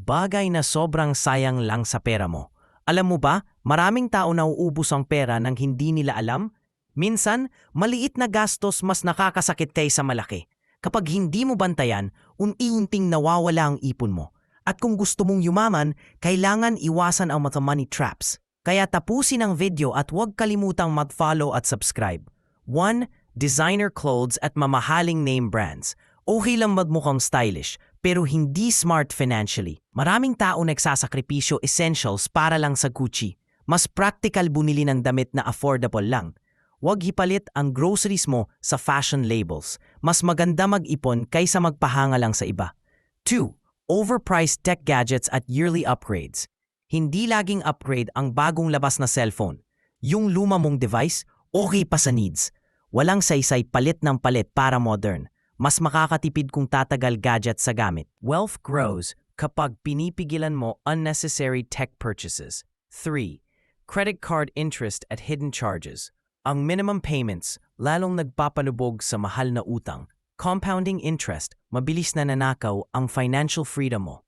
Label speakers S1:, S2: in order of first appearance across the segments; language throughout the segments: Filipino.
S1: bagay na sobrang sayang lang sa pera mo. Alam mo ba, maraming tao nauubos ang pera nang hindi nila alam? Minsan, maliit na gastos mas nakakasakit kaysa malaki. Kapag hindi mo bantayan, unti-unting nawawala ang ipon mo. At kung gusto mong yumaman, kailangan iwasan ang mga money traps. Kaya tapusin ang video at huwag kalimutang mag-follow at subscribe. 1. Designer clothes at mamahaling name brands. Okay lang magmukhang stylish, pero hindi smart financially. Maraming tao nagsasakripisyo essentials para lang sa Gucci. Mas practical bumili ng damit na affordable lang. Huwag hipalit ang groceries mo sa fashion labels. Mas maganda mag-ipon kaysa magpahanga lang sa iba. 2. Overpriced tech gadgets at yearly upgrades. Hindi laging upgrade ang bagong labas na cellphone. Yung luma mong device, okay pa sa needs. Walang saysay palit ng palit para modern. Mas makakatipid kung tatagal gadget sa gamit. Wealth grows kapag pinipigilan mo unnecessary tech purchases. 3. Credit card interest at hidden charges. Ang minimum payments, lalong nagpapalubog sa mahal na utang. Compounding interest, mabilis na nanakaw ang financial freedom mo.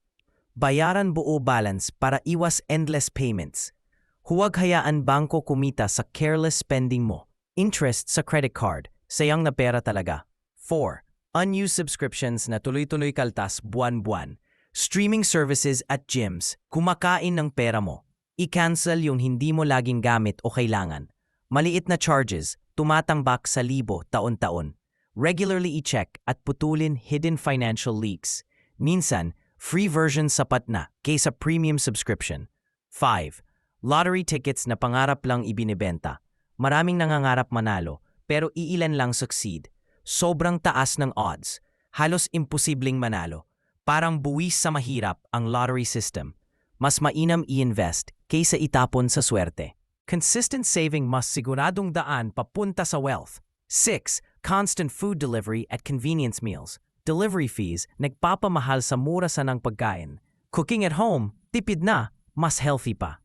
S1: Bayaran buo balance para iwas endless payments. Huwag hayaan bangko kumita sa careless spending mo. Interest sa credit card, sayang na pera talaga. 4. Unused subscriptions na tuloy-tuloy kaltas buwan-buwan. Streaming services at gyms, kumakain ng pera mo. I-cancel yung hindi mo laging gamit o kailangan. Maliit na charges, tumatambak sa libo taon-taon. Regularly i-check at putulin hidden financial leaks. Minsan, free version sapat na kaysa premium subscription. 5. Lottery tickets na pangarap lang ibinibenta. Maraming nangangarap manalo, pero iilan lang succeed. Sobrang taas ng odds. Halos imposibleng manalo. Parang buwis sa mahirap ang lottery system. Mas mainam i-invest kaysa itapon sa swerte. Consistent saving mas siguradong daan papunta sa wealth. 6. Constant food delivery at convenience meals. Delivery fees, nagpapamahal sa mura sa ng pagkain. Cooking at home, tipid na, mas healthy pa.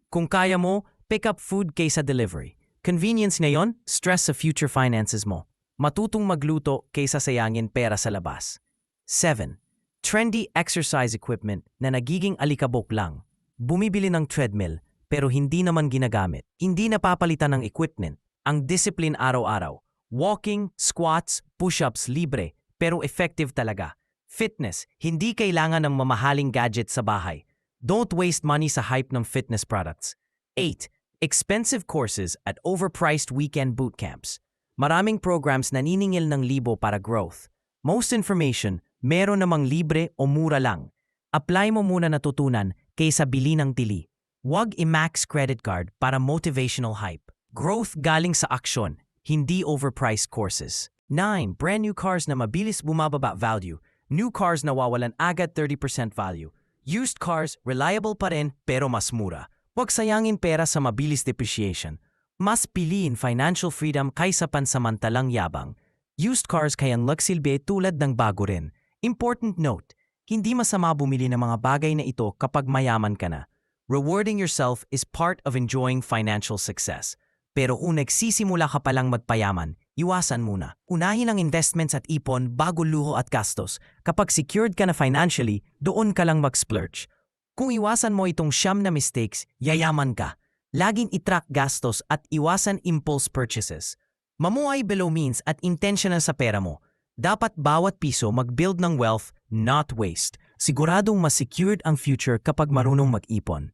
S1: Kung kaya mo, pick up food kaysa delivery. Convenience ngayon, stress sa future finances mo. Matutong magluto kaysa sayangin pera sa labas. 7. Trendy exercise equipment na nagiging alikabok lang. Bumibili ng treadmill pero hindi naman ginagamit. Hindi napapalitan ng equipment. Ang discipline araw-araw. Walking, squats, push-ups libre pero effective talaga. Fitness, hindi kailangan ng mamahaling gadget sa bahay. Don't waste money sa hype ng fitness products. 8. Expensive courses at overpriced weekend bootcamps. Maraming programs naniningil ng libo para growth. Most information, meron namang libre o mura lang. Apply mo muna natutunan kaysa bili ng tili. Huwag i-max credit card para motivational hype. Growth galing sa aksyon, hindi overpriced courses. 9. Brand new cars na mabilis bumababa value. New cars nawawalan agad 30% value. Used cars, reliable pa rin pero mas mura. Huwag sayangin pera sa mabilis depreciation. Mas piliin financial freedom kaysa pansamantalang yabang. Used cars kayang magsilbi tulad ng bago rin. Important note, hindi masama bumili ng mga bagay na ito kapag mayaman ka na. Rewarding yourself is part of enjoying financial success. Pero kung nagsisimula ka palang magpayaman, iwasan muna. Unahin ang investments at ipon bago luho at gastos. Kapag secured ka na financially, doon ka lang mag-splurge. Kung iwasan mo itong 9 na mistakes, yayaman ka. Laging i-track gastos at iwasan impulse purchases. Mamuhay below means at intentional sa pera mo. Dapat bawat piso mag-build ng wealth, not waste. Siguradong mas secured ang future kapag marunong mag-ipon.